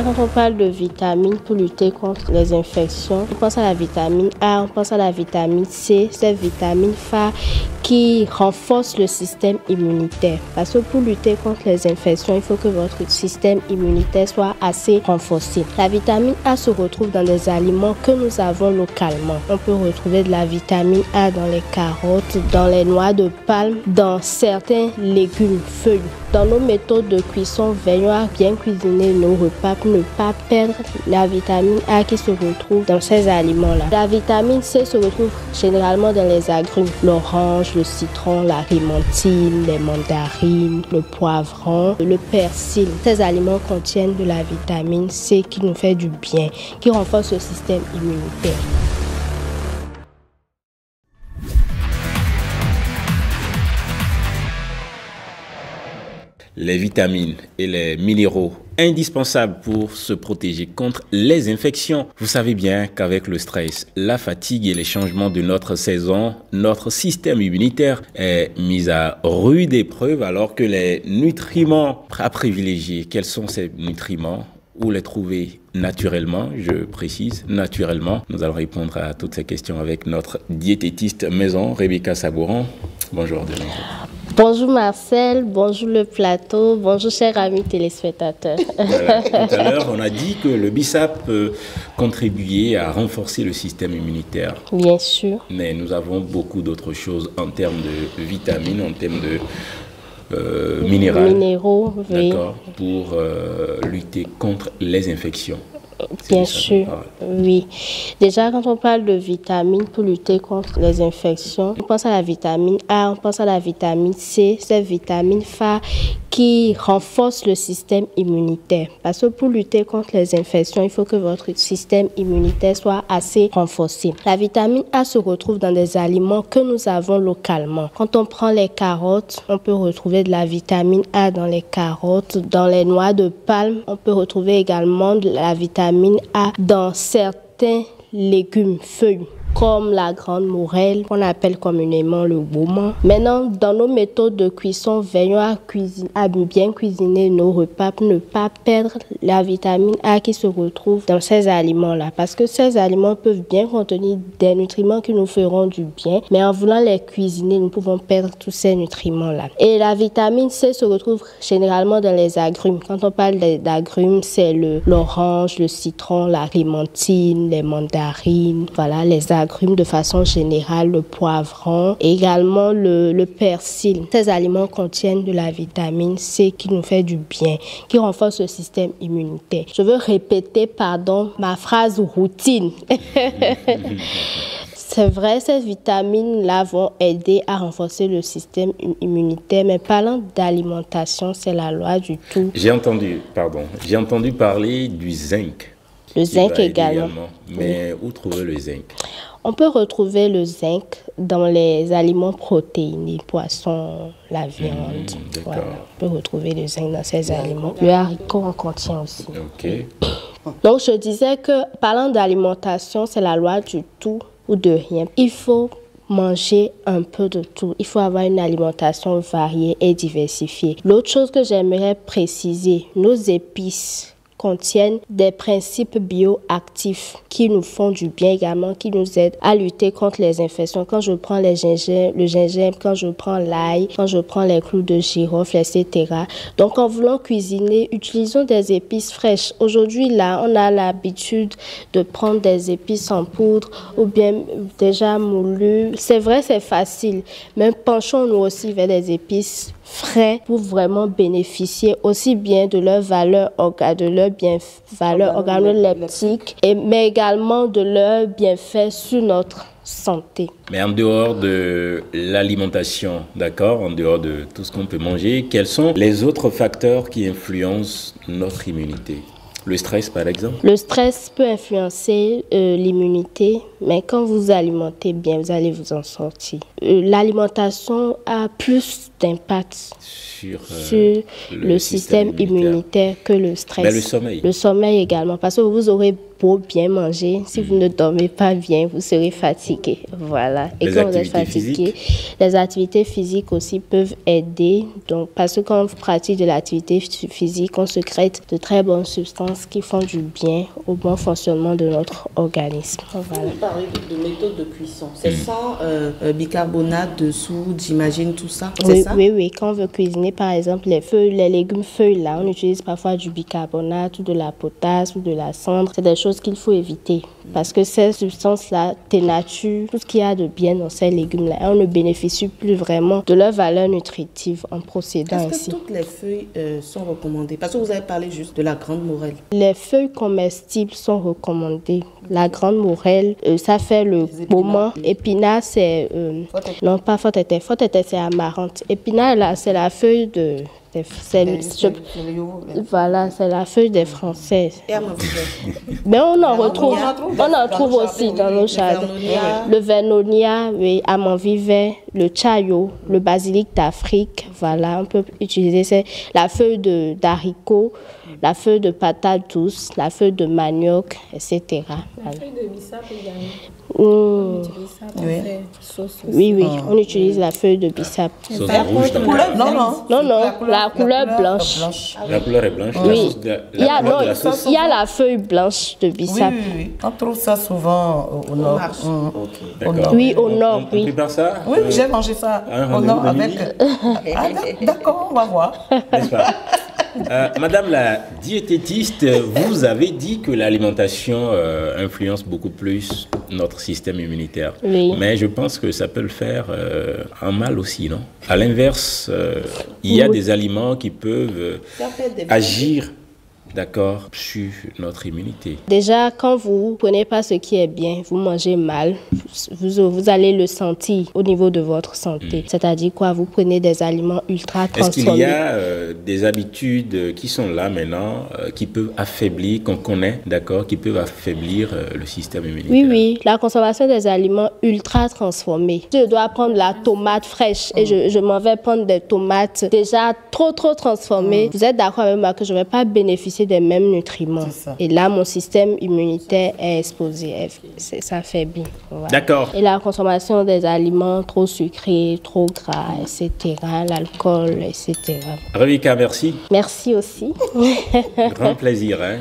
Quand on parle de vitamines pour lutter contre les infections, on pense à la vitamine A, on pense à la vitamine C, cette vitamine phare qui renforce le système immunitaire. Parce que pour lutter contre les infections, il faut que votre système immunitaire soit assez renforcé. La vitamine A se retrouve dans des aliments que nous avons localement. On peut retrouver de la vitamine A dans les carottes, dans les noix de palme, dans certains légumes, feuilles. Dans nos méthodes de cuisson, veillons à bien cuisiner nos repas pour ne pas perdre la vitamine A qui se retrouve dans ces aliments-là. La vitamine C se retrouve généralement dans les agrumes, l'orange, le citron, la rémentine, les mandarines, le poivron, le persil. Ces aliments contiennent de la vitamine C qui nous fait du bien, qui renforce le système immunitaire. Les vitamines et les minéraux indispensables pour se protéger contre les infections. Vous savez bien qu'avec le stress, la fatigue et les changements de notre saison, notre système immunitaire est mis à rude épreuve alors que les nutriments à privilégier, quels sont ces nutriments? Où les trouver naturellement, je précise, naturellement. Nous allons répondre à toutes ces questions avec notre diététiste maison, Rebecca Sabouran. Bonjour de nouveau. Bonjour Marcel, bonjour le plateau, bonjour chers amis téléspectateurs. Voilà. Tout à l'heure, on a dit que le bissap peut contribuer à renforcer le système immunitaire. Bien sûr. Mais nous avons beaucoup d'autres choses en termes de vitamines, en termes de minéraux, oui. D'accord, pour lutter contre les infections. Bien sûr, oui. Déjà, quand on parle de vitamines pour lutter contre les infections, on pense à la vitamine A, on pense à la vitamine C, cette vitamine phare qui renforce le système immunitaire. Parce que pour lutter contre les infections, il faut que votre système immunitaire soit assez renforcé. La vitamine A se retrouve dans des aliments que nous avons localement. Quand on prend les carottes, on peut retrouver de la vitamine A dans les carottes, dans les noix de palme. On peut retrouver également de la vitamine A dans certains légumes, feuilles, comme la grande morelle, qu'on appelle communément le baume. Maintenant, dans nos méthodes de cuisson, veillons à bien cuisiner nos repas pour ne pas perdre la vitamine A qui se retrouve dans ces aliments-là. Parce que ces aliments peuvent bien contenir des nutriments qui nous feront du bien, mais en voulant les cuisiner, nous pouvons perdre tous ces nutriments-là. Et la vitamine C se retrouve généralement dans les agrumes. Quand on parle d'agrumes, c'est l'orange, le citron, la rémentine, les mandarines, voilà, les agrumes de façon générale, le poivron, également le persil. Ces aliments contiennent de la vitamine C qui nous fait du bien, qui renforce le système immunitaire. Je veux répéter, ma phrase routine. C'est vrai, ces vitamines-là vont aider à renforcer le système immunitaire, mais parlant d'alimentation, c'est la loi du tout. J'ai entendu parler du zinc. Le zinc également. Mais où trouver le zinc? On peut retrouver le zinc dans les aliments protéinés, poissons, la viande. Voilà. On peut retrouver le zinc dans ces aliments. Le haricot en contient aussi. Okay. Donc, je disais que, parlant d'alimentation, c'est la loi du tout ou de rien. Il faut manger un peu de tout. Il faut avoir une alimentation variée et diversifiée. L'autre chose que j'aimerais préciser, nos épices contiennent des principes bioactifs qui nous font du bien également, qui nous aident à lutter contre les infections. Quand je prends le gingembre, quand je prends l'ail, quand je prends les clous de girofle, etc. Donc, en voulant cuisiner, utilisons des épices fraîches. Aujourd'hui, là, on a l'habitude de prendre des épices en poudre ou bien déjà moulues. C'est vrai, c'est facile, mais penchons-nous aussi vers des épices frais pour vraiment bénéficier aussi bien de leur valeur organoleptique, mais également de leurs bienfaits sur notre santé. Mais en dehors de l'alimentation, d'accord, en dehors de tout ce qu'on peut manger, quels sont les autres facteurs qui influencent notre immunité? Le stress, par exemple? Le stress peut influencer l'immunité, mais quand vous alimentez bien, vous allez vous en sortir. L'alimentation a plus d'impact sur le système immunitaire que le stress. Mais le sommeil? Le sommeil également, parce que vous aurez repos, bien manger. Si vous ne dormez pas bien, vous serez fatigué. Voilà. Et quand vous êtes fatigué, les activités physiques aussi peuvent aider. Donc, parce que quand on pratique de l'activité physique, on sécrète de très bonnes substances qui font du bien au bon fonctionnement de notre organisme. Voilà. Vous parlez de méthode de cuisson. C'est ça, bicarbonate de soude, j'imagine tout ça. Oui, ça? Oui. Quand on veut cuisiner, par exemple, les légumes feuilles, là, on utilise parfois du bicarbonate ou de la potasse ou de la cendre. C'est des choses qu'il faut éviter parce que ces substances-là dénaturent tout ce qu'il y a de bien dans ces légumes-là. Et on ne bénéficie plus vraiment de leur valeur nutritive en procédant ainsi. Est-ce que toutes les feuilles sont recommandées? Parce que vous avez parlé juste de la grande morelle. Les feuilles comestibles sont recommandées. La grande morelle, ça fait le moment. Épinard, c'est... non, pas faute-étais. Faute-étais, c'est amarante. Épinard, là, c'est la feuille de... Voilà, c'est la feuille des Français. Mais on en trouve aussi dans nos jardins. Le vernonia, oui, Amanvivet, le chayo, le basilic d'Afrique. Voilà, on peut utiliser la feuille d'haricot, la feuille de patate douce, la feuille de manioc, etc. La feuille de bissap également. On utilise ça pour faire sauce aussi. Oui, on utilise la feuille de bissap. Sauce rouge, non, la couleur blanche. La couleur est blanche. Oui. Il y a la feuille blanche de bissap. Oui. On trouve ça souvent au nord. Oui, au nord, oui. On prépare ça? Oui, j'ai mangé ça au nord avec... D'accord, on va voir. N'est-ce pas? Madame la diététiste, vous avez dit que l'alimentation influence beaucoup plus notre système immunitaire. Oui. Mais je pense que ça peut le faire en mal aussi, non? À l'inverse, il y a des aliments qui peuvent agir, d'accord, sur notre immunité. Déjà, quand vous ne prenez pas ce qui est bien, vous mangez mal, vous allez le sentir au niveau de votre santé. C'est-à-dire quoi? Vous prenez des aliments ultra transformés. Est-ce qu'il y a des habitudes qui sont là maintenant, qui peuvent affaiblir, qu'on connaît, d'accord, qui peuvent affaiblir le système immunitaire? Oui. La consommation des aliments ultra transformés. Je dois prendre la tomate fraîche et je m'en vais prendre des tomates déjà trop transformées. Vous êtes d'accord avec moi que je ne vais pas bénéficier des mêmes nutriments. Et là, mon système immunitaire est exposé, ça faiblit. Voilà. D'accord. Et la consommation des aliments trop sucrés, trop gras, etc., l'alcool, etc. Rebecca, merci. Merci aussi. Grand plaisir. Hein?